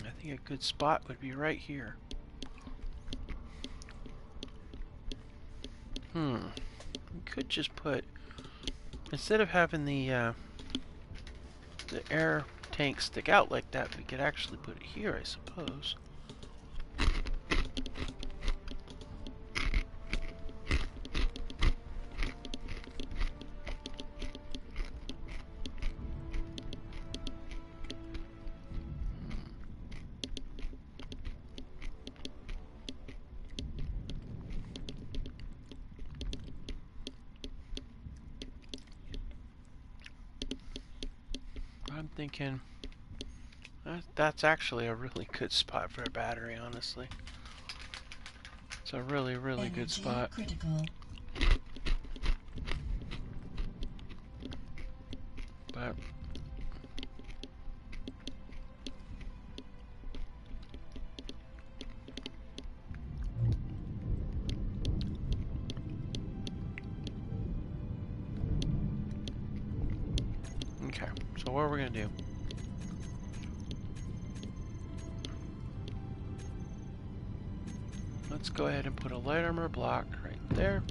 I think a good spot would be right here. We could just put, instead of having the air tank stick out like that, we could actually put it here, I suppose. I'm thinking that's actually a really good spot for a battery, honestly. It's a really, really good spot. Critical. But okay, so what are we gonna do? Let's go ahead and put a light armor block right there.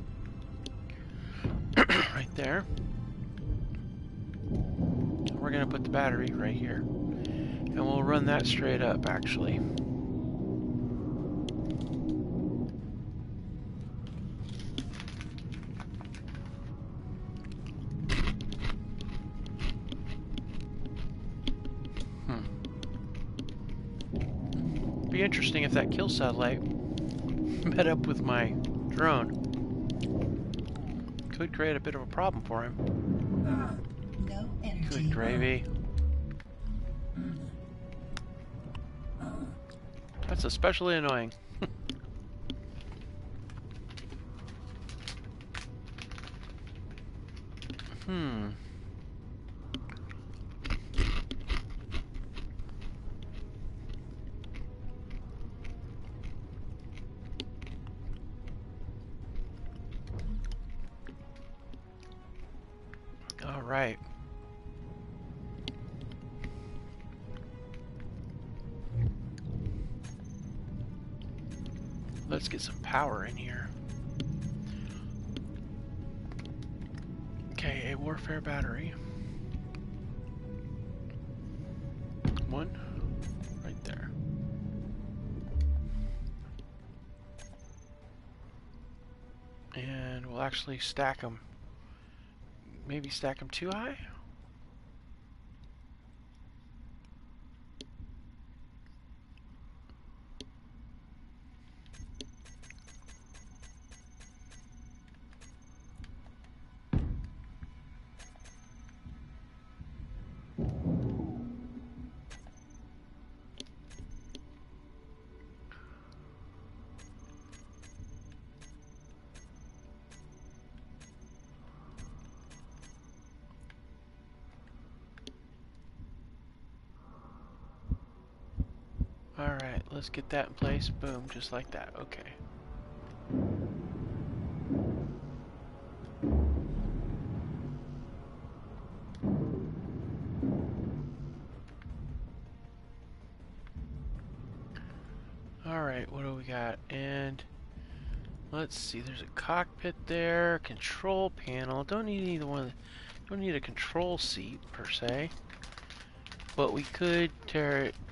Right there. We're gonna put the battery right here. And we'll run that straight up, actually. Be interesting if that kill satellite met up with my drone. Could create a bit of a problem for him. No energy. Good gravy. That's especially annoying. All right. Let's get some power in here. Okay, a warfare battery. One right there. And we'll actually stack them. Maybe stack them too high? Alright, let's get that in place. Boom, just like that. Okay. Alright, what do we got? And let's see, there's a cockpit there, control panel. Don't need either one. Don't need a control seat per se. But we could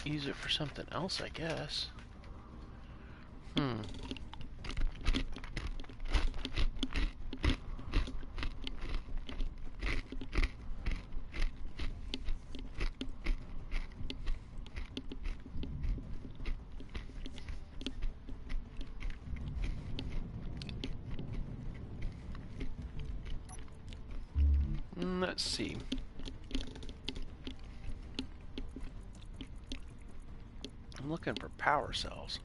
use it for something else, I guess. Let's see. I'm looking for power cells.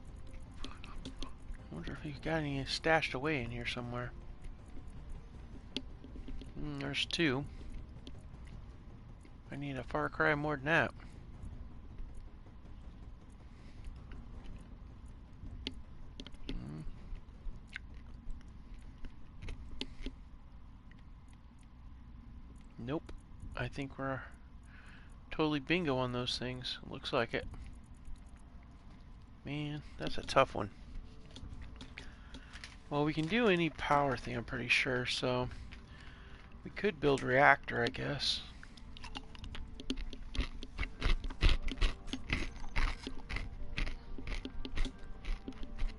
I wonder if you've got any stashed away in here somewhere. There's two. I need a far cry more than that. Nope. I think we're totally bingo on those things. Looks like it. Man, that's a tough one. Well, we can do any power thing, I'm pretty sure, so we could build a reactor, I guess.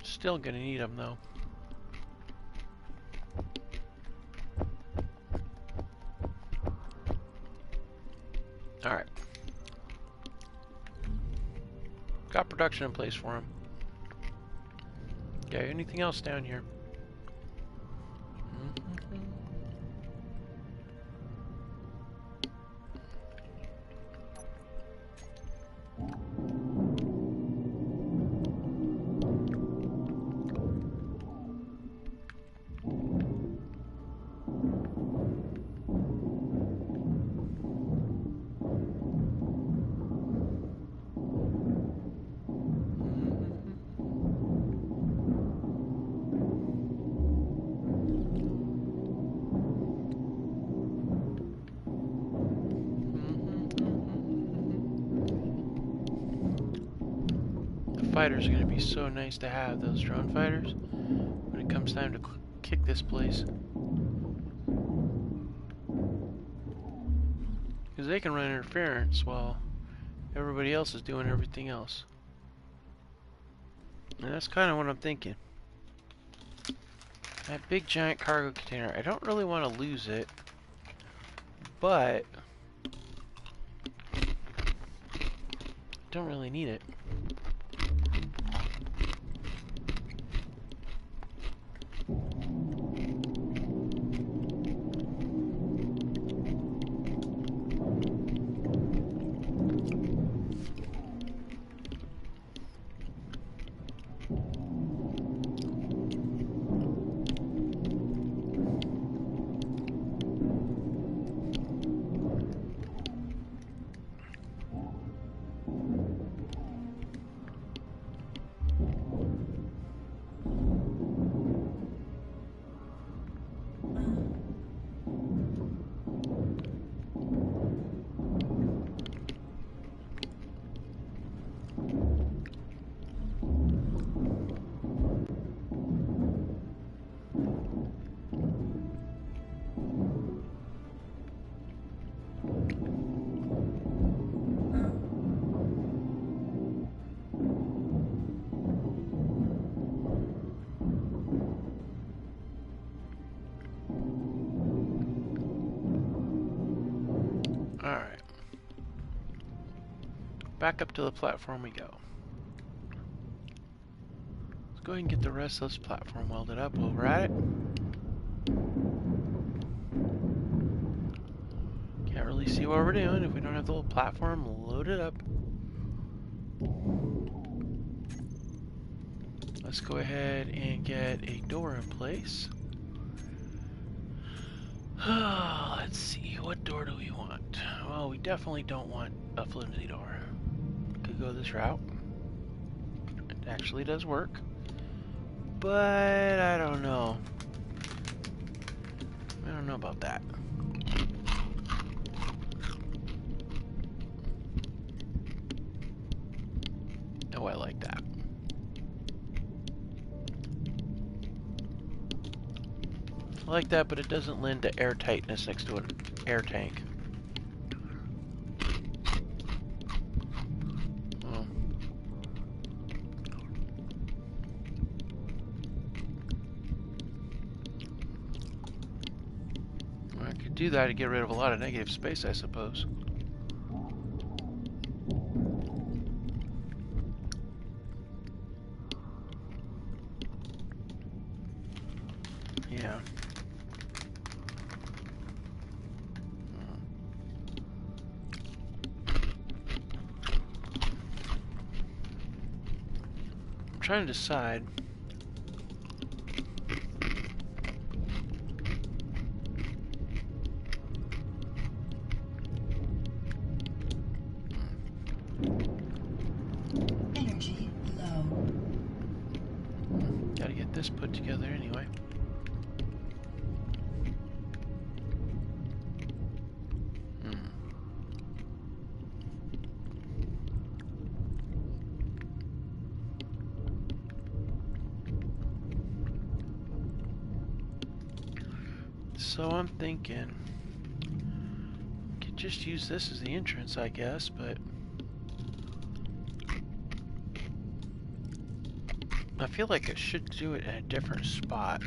Still gonna need them, though. Alright. Got production in place for him. Okay, anything else down here? Fighters are going to be so nice to have, those drone fighters, when it comes time to kick this place. Because they can run interference while everybody else is doing everything else. And that's kind of what I'm thinking. That big giant cargo container, I don't really want to lose it, but I don't really need it. Alright. Back up to the platform we go. Let's go ahead and get the rest of this platform welded up while we're at it. Can't really see what we're doing if we don't have the whole platform loaded up. Let's go ahead and get a door in place. Let's see, what door do we want? Well, we definitely don't want a flimsy door. Could go this route. It actually does work. But I don't know. I don't know about that. Oh, I like that. I like that, but it doesn't lend to air tightness next to an air tank. Well, I could do that to get rid of a lot of negative space, I suppose. Yeah. I'm trying to decide. Energy low. Gotta get this put together anyway. So I'm thinking, could just use this as the entrance, I guess, but I feel like I should do it in a different spot.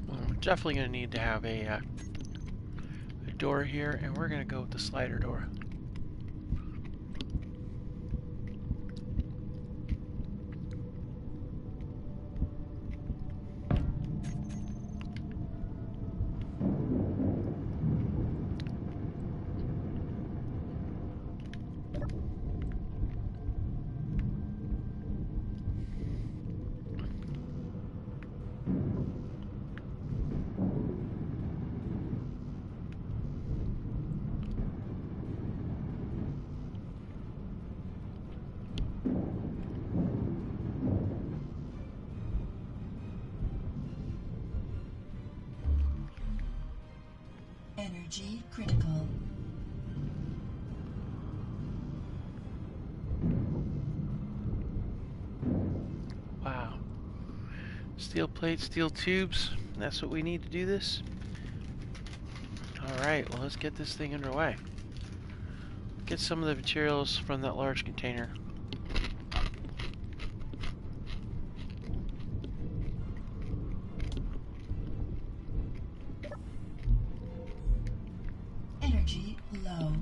Well, we're definitely going to need to have a door here, and we're going to go with the slider door. Energy critical. Wow. Steel plates, steel tubes. That's what we need to do this? Alright, well let's get this thing underway. Get some of the materials from that large container. Energy low.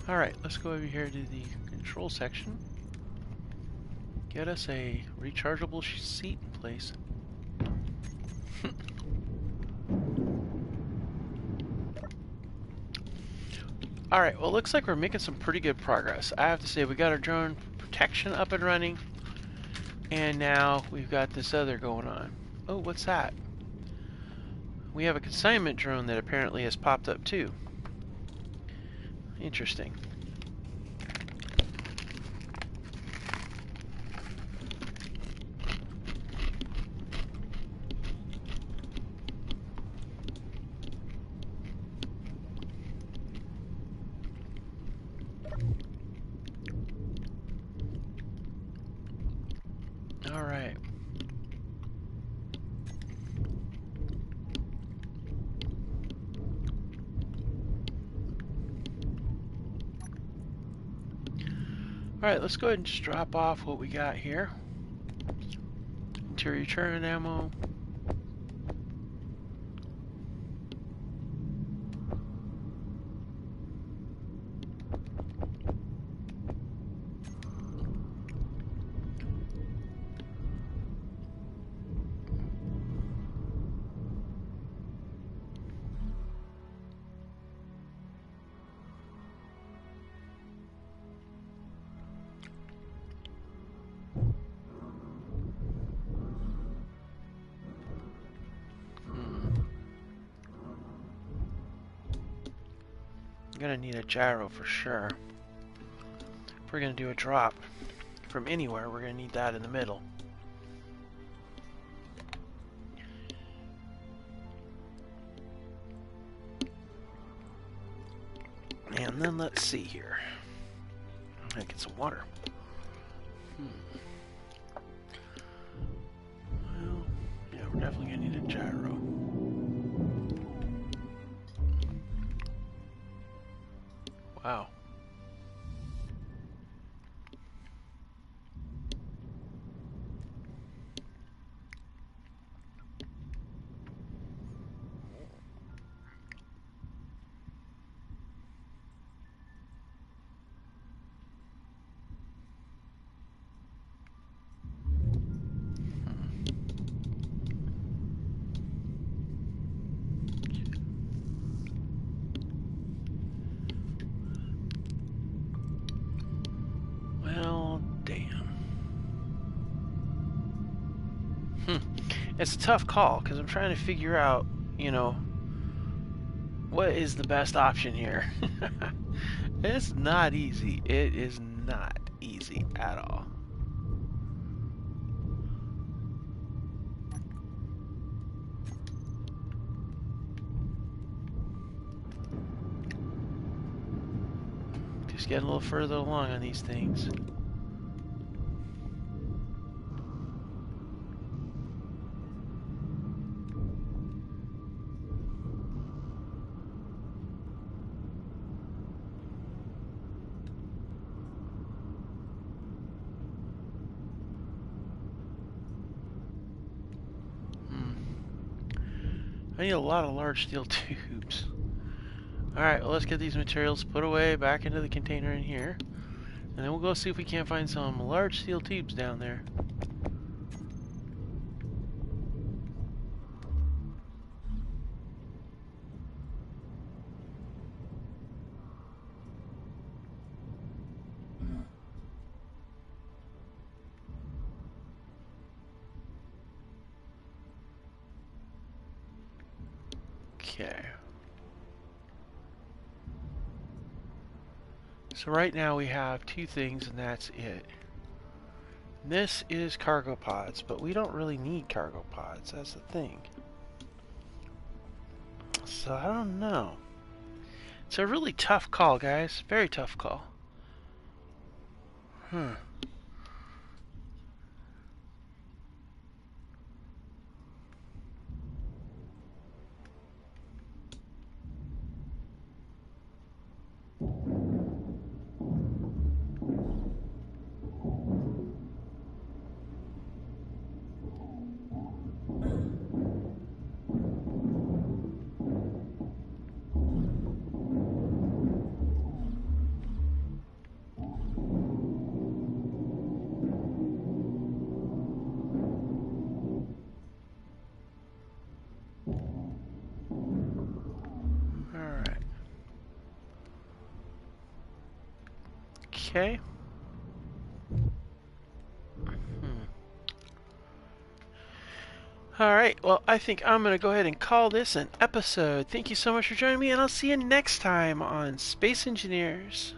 Alright, let's go over here to the control section. Get us a rechargeable seat in place. Alright, well, looks like we're making some pretty good progress. I have to say, we got our drone protection up and running, and now we've got this other going on. Oh, what's that? We have a consignment drone that apparently has popped up too. Interesting. All right. All right, let's go ahead and just drop off what we got here. Interior turret ammo. Gonna need a gyro for sure. If we're gonna do a drop from anywhere, we're gonna need that in the middle. Man, And then let's see here. I'm gonna get some water. Well, yeah, we're definitely gonna need a gyro. Wow. Well, damn. It's a tough call because I'm trying to figure out, you know, what is the best option here. It's not easy. It is not easy at all. Just getting a little further along on these things. I need a lot of large steel tubes. Alright, well, let's get these materials put away back into the container in here. And then we'll go see if we can't find some large steel tubes down there. Okay. So right now we have two things and that's it. This is cargo pods, but we don't really need cargo pods, that's the thing. So I don't know. It's a really tough call, guys. Very tough call. Alright. Okay. Alright, well, I think I'm going to go ahead and call this an episode. Thank you so much for joining me, and I'll see you next time on Space Engineers.